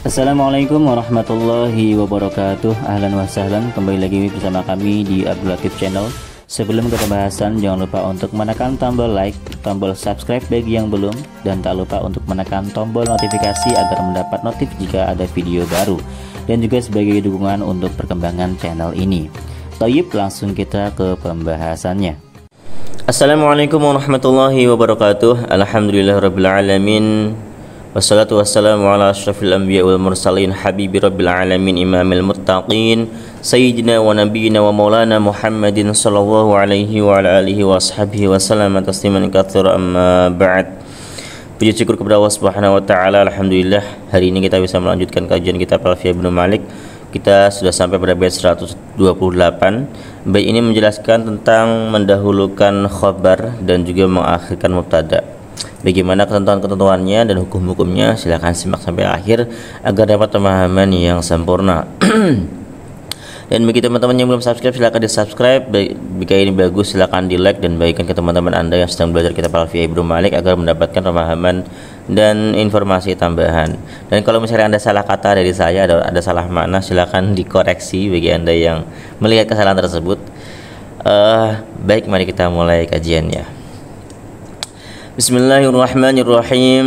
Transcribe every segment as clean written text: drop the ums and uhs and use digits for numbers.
Assalamualaikum warahmatullahi wabarakatuh. Ahlan wa sahlan, kembali lagi bersama kami di Abdul Latif Channel. Sebelum ke pembahasan, jangan lupa untuk menekan tombol like, tombol subscribe bagi yang belum, dan tak lupa untuk menekan tombol notifikasi agar mendapat notif jika ada video baru, dan juga sebagai dukungan untuk perkembangan channel ini. Tayyib, langsung kita ke pembahasannya. Assalamualaikum warahmatullahi wabarakatuh. Alhamdulillahirabbil alamin. Wassalatu wassalamu ala asyrafil anbiya wal mursalin habibi rabbil alamin imamil muttaqin sayyidina wa nabiyyina wa maulana Muhammadin sallallahu alaihi wa ala alihi wa ashabihi wa sallama tasliman katsira, amma ba'd. Puji syukur kepada Allah Subhanahu wa taala. Alhamdulillah, hari ini kita bisa melanjutkan kajian kitab Alfiyah Ibnu Malik. Kita sudah sampai pada bait 128. Bait ini menjelaskan tentang mendahulukan khabar dan juga mengakhirkan mubtada. Bagaimana ketentuan-ketentuannya dan hukum-hukumnya, silahkan simak sampai akhir agar dapat pemahaman yang sempurna. Dan bagi teman-teman yang belum subscribe, silahkan di subscribe. Jika ini bagus, silahkan di like dan bagikan ke teman-teman Anda yang sedang belajar kitab Alfiyah Ibnu Malik agar mendapatkan pemahaman dan informasi tambahan. Dan kalau misalnya Anda salah kata dari saya, ada salah makna, silahkan dikoreksi bagi Anda yang melihat kesalahan tersebut. Baik, mari kita mulai kajiannya. Bismillahirrahmanirrahim.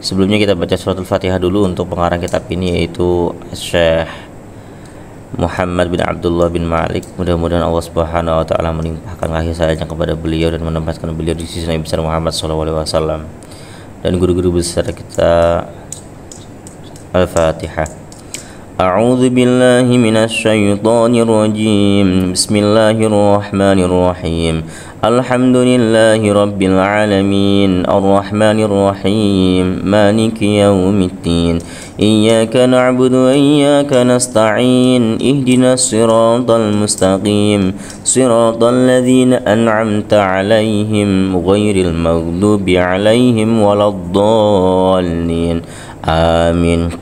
Sebelumnya kita baca suratul Fatihah dulu untuk pengarang kitab ini, yaitu Syekh Muhammad bin Abdullah bin Malik. Mudah-mudahan Allah Subhanahu wa taala melimpahkan kasih sayangnya kepada beliau dan menempatkan beliau di sisi Nabi besar Muhammad SAW dan guru-guru besar kita. Al-Fatihah. A'udzu billahi minasy syaithanir rajim. Bismillahirrahmanirrahim. Alhamdulillahi rabbil alamin, arrahmanir rahim, maliki yaumiddin. Iyyaka na'budu wa iyyaka nasta'in. Ihdinas siratal mustaqim, siratal ladzina an'amta 'alaihim ghairil maghdubi 'alaihim waladdallin. Amin.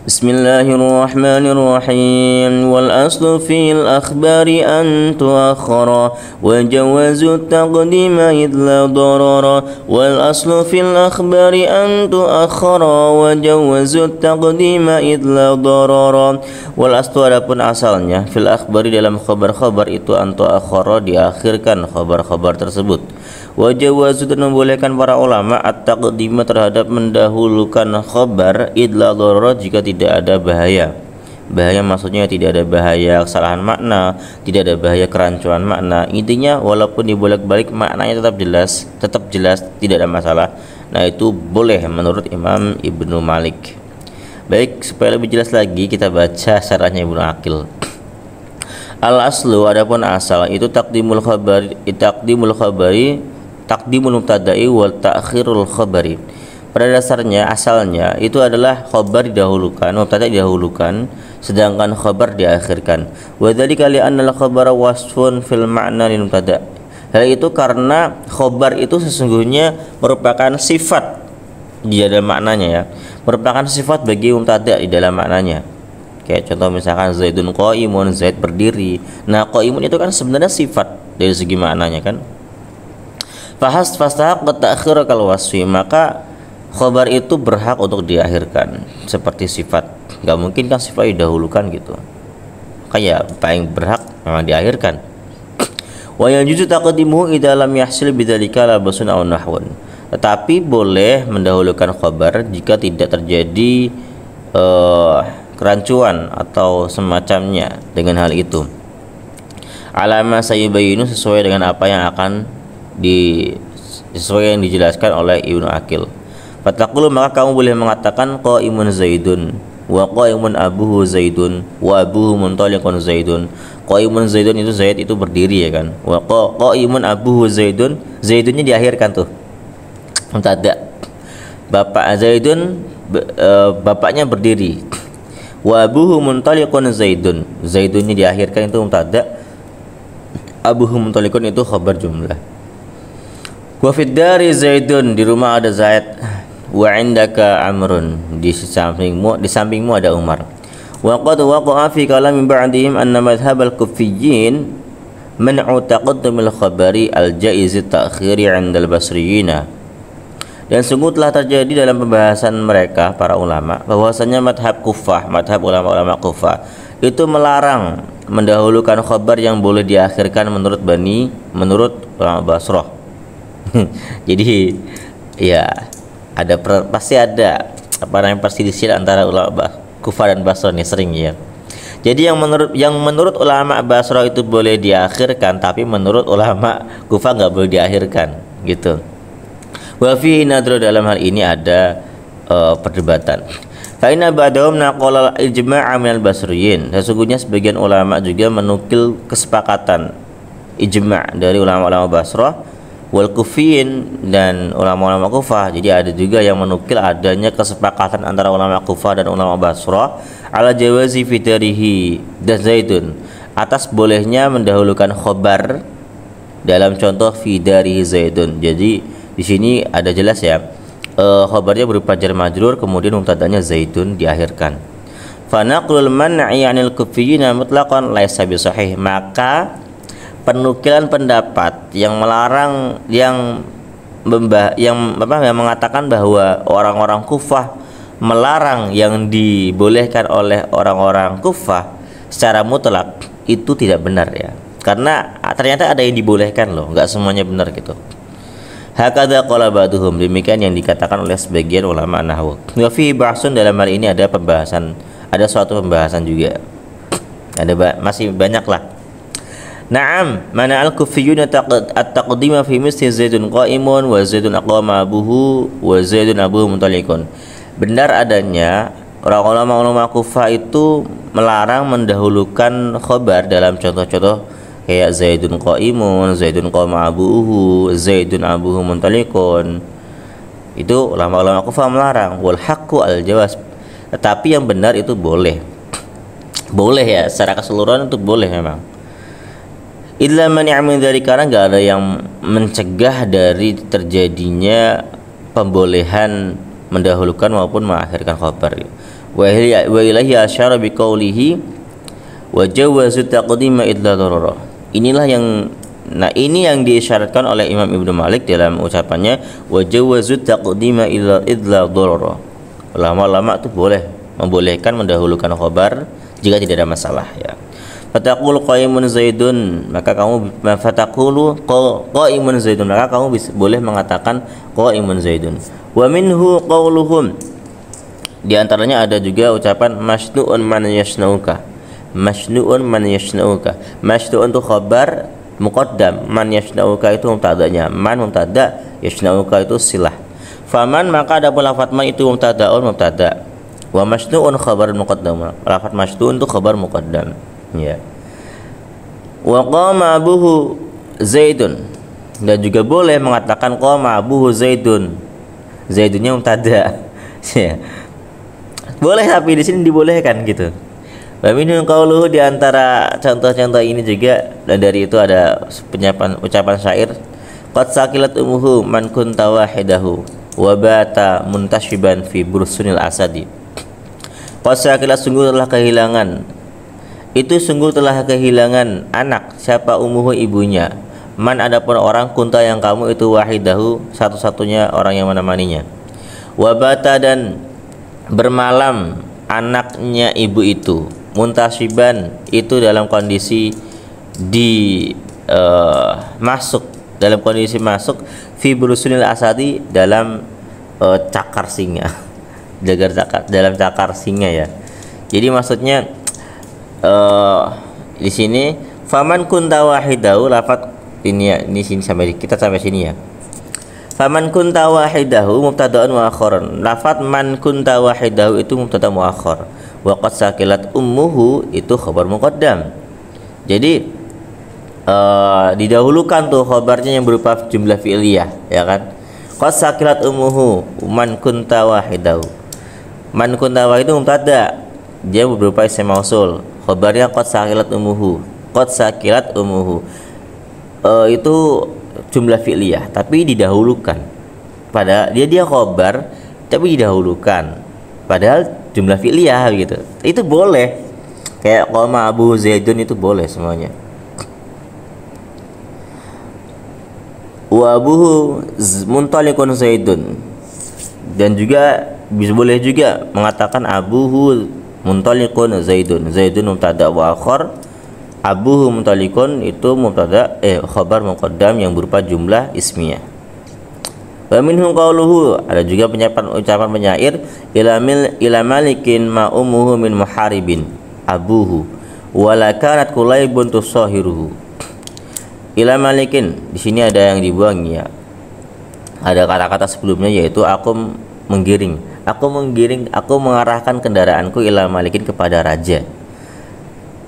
Bismillahirrahmanirrahim. Wal aslu fil akhbari an tuakhara wa jawazu taqdima idla darara. Wal aslu fil akhbari an tuakhara wa jawazu taqdima idla darara. Wal aslu, adapun asalnya, fil akhbari, dalam khabar-khabar itu, an tuakhara, diakhirkan khabar-khabar tersebut. Wa jawazu, dan membolehkan para ulama at-taqdima, terhadap mendahulukan khabar, idla darara, jika tidak ada bahaya. Bahaya maksudnya tidak ada bahaya kesalahan makna, tidak ada bahaya kerancuan makna. Intinya walaupun dibolak-balik maknanya tetap jelas, tidak ada masalah. Nah, itu boleh menurut Imam Ibnu Malik. Baik, supaya lebih jelas lagi kita baca syarahnya Ibnu Aqil. Al-aslu, adapun asal itu taqdimul khabari, taqdimul mubtada'i wal ta'khirul khabari. Pada dasarnya, asalnya itu adalah khabar didahulukan, mubtada didahulukan, sedangkan khabar diakhirkan. Wa dzalika li anna al-khabara wasfun fil ma'na lil mubtada. Hal itu karena khabar itu sesungguhnya merupakan sifat di dalam maknanya, ya. Merupakan sifat bagi mubtada di dalam maknanya. Kayak contoh misalkan Zaidun qa'imun, Zaid berdiri. Nah, qa'imun itu kan sebenarnya sifat dari segi maknanya, kan. Fastahaq ta'khir kal wasfi, maka khabar itu berhak untuk diakhirkan seperti sifat. Gak mungkin kan sifat didahulukan gitu. Kayak paling berhak memang diakhirkan. Wa yajuzu taqdimuhu idza lam yahsil bidzalika labasun aw nahwun. Tetapi boleh mendahulukan khabar jika tidak terjadi kerancuan atau semacamnya dengan hal itu. Alama sayubayinu, sesuai dengan apa yang akan sesuai yang dijelaskan oleh Ibnu Aqil. Fataqulu, maka kamu boleh mengatakan qaimun Zaidun wa qaimun abuhu Zaidun wa abuhu muntaliqun Zaidun. Qaimun Zaidun itu Zaid itu berdiri, ya kan. Wa qaimun abuhu Zaidun, Zaidunnya diakhirkan tuh. Mubtada. Bapak Zaidun, bapaknya berdiri. Wa abuhu muntaliqun Zaidun, Zaidunnya diakhirkan, itu mubtada. Abuhu muntaliqun itu khabar jumlah. Wa fid dari Zaidun, di rumah ada Zaid. Wa indaka Amrun, di sampingmu ada Umar. Wa qad waqa'a fi kalami ba'dihim anna madhhab al-kuffiyyin man'u taqaddum al-khabari al-jaiz at-ta'khiri 'inda al-basriyyin. Dan sungguh telah terjadi dalam pembahasan mereka para ulama bahwasanya madhab Kufah, madhab ulama-ulama Kufah itu melarang mendahulukan khabar yang boleh diakhirkan menurut ulama Basrah. Jadi ya pasti ada perselisihan antara ulama Kufah dan Basrah nih sering ya. Jadi yang menurut ulama Basrah itu boleh diakhirkan, tapi menurut ulama Kufah nggak boleh diakhirkan gitu. Wa fi nadru, dalam hal ini ada perdebatan. Fa inna ba'dahum naqala ijma'a minal basriyin. Sesungguhnya sebagian ulama juga menukil kesepakatan ijma' dari ulama-ulama Basrah wal kufiyin dan ulama-ulama Kufah. Jadi ada juga yang menukil adanya kesepakatan antara ulama Kufah dan ulama Basrah ala jawazi fitarihi dan zaitun, atas bolehnya mendahulukan khobar dalam contoh fidarihi zaitun. Jadi di sini ada jelas ya, khabarnya berupa jar majrur, kemudian mubtada'nya zaitun diakhirkan. Fa naqlul man'i 'anil kuffiyina mutlaqan laisa bisahih. Maka penukilan pendapat yang melarang yang mengatakan bahwa orang-orang Kufah melarang yang dibolehkan oleh orang-orang Kufah secara mutlak itu tidak benar ya. Karena ternyata ada yang dibolehkan loh, nggak semuanya benar gitu. Hakadha qala ba'duhum, demikian yang dikatakan oleh sebagian ulama nahwu. Wa fi bahsun, dalam hal ini ada suatu pembahasan juga. Masih banyak lah. Na'am, mana al-kufiyyun at-taqdima fi misli zaidun qa'imun wa zaidun aqama abuhu wa zaidun abuhu mutaliqun. Benar adanya orang ulama Kufah itu melarang mendahulukan khobar dalam contoh-contoh kayak zaidun qa'imun, zaidun qama abuhu, zaidun abuhu muntaliqun. Itu ulama-ulama Kufah melarang. Wal haqqu al jawaz. Tetapi yang benar itu boleh. Boleh ya, secara keseluruhan itu boleh memang. Illa mani'a min dzalika, karena enggak ada yang mencegah dari terjadinya pembolehan mendahulukan maupun mengakhirkan khabar. Wa ilahi asyara biqaulihi wa jawazu taqdima idza darara. Ini yang diisyaratkan oleh Imam Ibnu Malik dalam ucapannya wa jawazu taqdima idza darara. Ulama-ulama itu membolehkan mendahulukan khabar jika tidak ada masalah ya. Fataqulu qa'imun zaidun, maka kamu boleh mengatakan qa'imun zaidun. Wa minhu qauluhum, di antaranya ada juga ucapan masnu'un man yasnauka. Masnu'un man yasnauka. Masnu'un itu khabar muqaddam, man yasnauka itu mubtada'nya, man mubtada', yasnauka itu silah. Faman, maka ada lafaz man itu mubtada'un mubtada'. Wa masnu'un khabar muqaddam. Lafaz masnu'un itu khabar muqaddam. Ya. Wa qama abuhu zaidun, dan juga boleh mengatakan qama abuhu zaidun. Zaidunnya mubtada. Ya. Boleh, tapi di sini dibolehkan gitu. Wa minhu qauluhu, di antara contoh-contoh ini juga, dan dari itu ada ucapan syair, qad sakilat umuhu man kunta wahidahu wa bata muntashiban fi bursunil asadi. Qad sakilat, sungguh telah kehilangan anak, siapa umuhu, ibunya, man adapun orang, kunta yang kamu itu, wahidahu satu-satunya orang yang menemaninya, wabata dan bermalam anaknya ibu itu, muntasiban itu dalam kondisi masuk fi brusunil asadi, dalam cakar singa, dalam cakar singa ya. Jadi maksudnya di sini faman kunta wahidahu, lafaz ini ya, ini sini sampai sini ya. Faman kunta wahidahu mubtada'un wa akhar. Lafaz man kunta wahidahu itu mubtada' muakhar. Wa qad sakilat ummuhu itu khabar muqaddam. Jadi didahulukan tuh khabarnya yang berupa jumlah fi'liyah, ya kan? Qad sakilat ummuhu man kunta wahidahu. Man kunta wahidahu mubtada', dia berupa isim mausul. Khabarnya qad sakilat ummuhu. Qad sakilat ummuhu. Itu jumlah fi'liyah tapi didahulukan, pada dia khabar tapi didahulukan padahal jumlah fi'liyah gitu. Itu boleh, kayak qama abu zaidun itu boleh semuanya. Wa abuhu muntaliqun zaidun, Dan juga boleh juga mengatakan abuhu muntaliqun Zaidun. Zaidun mubtada wa akhar. Abuhu muntaliqun itu mubtada khabar muqaddam yang berupa jumlah ismiyah. Wa minhum qauluhu, ada juga ucapan penyair, ila malikin ma ummuhu min muharibin abuhu wala kanat kulaibun tusahiruhu. Ila malikin, di sini ada yang dibuang ya. Ada kata-kata sebelumnya yaitu aku mengarahkan kendaraanku ila malikin kepada raja.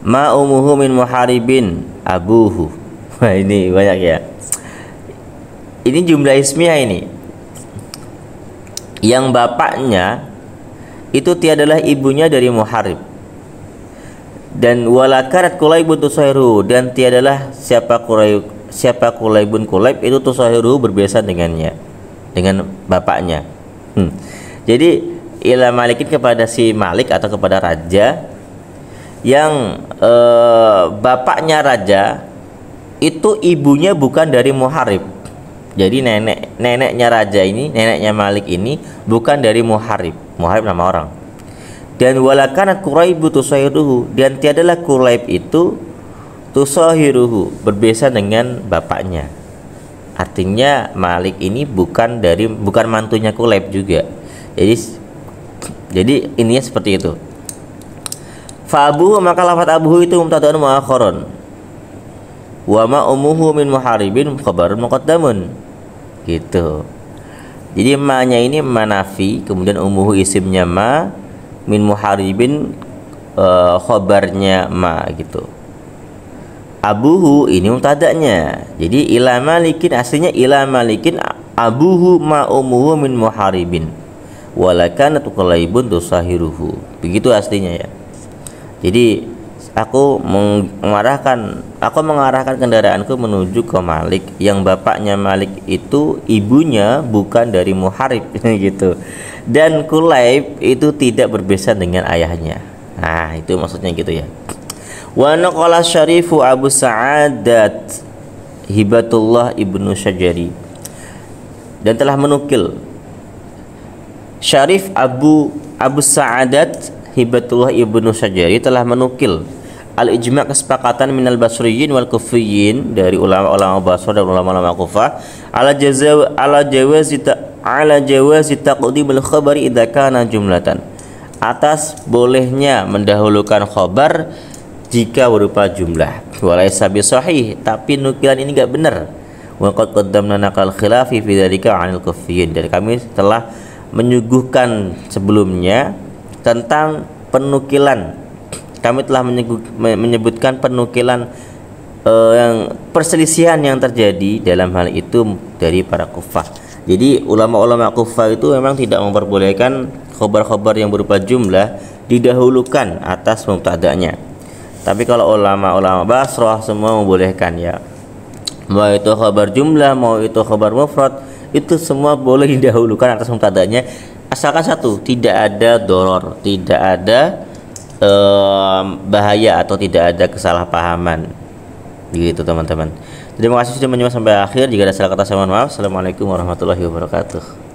Ma ummuhu min muharibin abuhu. Wah, ini banyak ya. Ini jumlah ismiyah ini. Yang bapaknya itu tiadalah ibunya dari muharib. Dan walakarat kulaibun tusairu, dan tiadalah siapa kulaibun kulaib itu tusairu berbiasa dengannya, dengan bapaknya. Jadi ila malikin kepada si Malik atau kepada raja yang bapaknya raja itu ibunya bukan dari muharib. Jadi neneknya raja ini, neneknya Malik ini bukan dari muharib. Muharib nama orang. Dan walakanat Quraibu tusahiruhu, dan tiadalah Quraib itu tusahiruhu berbiasa dengan bapaknya. Artinya Malik ini bukan mantunya Quraib juga. Jadi ininya seperti itu. Fa abuhu, maka lafaz abuhu itu mubtada'un mu'akhkharun. Wa ma ummuhu min muharibin khabarun muqaddamun. Gitu. Jadi ma-nya ini manafi, kemudian ummuhu isimnya ma, min muharibin khabarnya ma gitu. Abuhu ini mubtada'nya. Jadi ila malikin, aslinya ila malikin abuhu ma ummuhu min muharibin walakanat qulaibun tusahiruhu. Begitu aslinya ya. Jadi aku mengarahkan kendaraanku menuju ke Malik yang bapaknya Malik itu ibunya bukan dari muharib gitu. Dan Kulaib itu tidak berbeza dengan ayahnya. Nah, itu maksudnya gitu ya. Wa naqala Syarifu Abu Sa'adat Hibatullah Ibnu Syajari, dan telah menukil Syarif Abu Sa'adat Hibatullah Ibnu Syajari telah menukil al-ijma' kesepakatan minal basriyin wal kufiyyin, dari ulama-ulama Basra dan ulama-ulama Kufah, ala jawazi taqdimul khabari idza kana jumlatan, atas bolehnya mendahulukan khabar jika berupa jumlah. Walaysa bisahih, tapi nukilan ini enggak benar. Wa qad qaddamna naqal khilafi fi dzalika 'anil kufiyyin, dan kami telah menyuguhkan sebelumnya tentang penukilan. Kami telah menyebutkan penukilan yang perselisihan yang terjadi dalam hal itu dari para kufah. Jadi ulama-ulama kufah itu memang tidak memperbolehkan khabar-khabar yang berupa jumlah didahulukan atas mubtada'nya. Tapi kalau ulama-ulama Basrah semua membolehkan ya. Mau itu khabar jumlah, mau itu khabar mufrad, itu semua boleh didahulukan atas mubtada'nya, asalkan satu, tidak ada doror, tidak ada bahaya atau tidak ada kesalahpahaman. Begitu teman-teman. Terima kasih sudah menyimak sampai akhir. Jika ada salah kata saya mohon maaf. Assalamualaikum warahmatullahi wabarakatuh.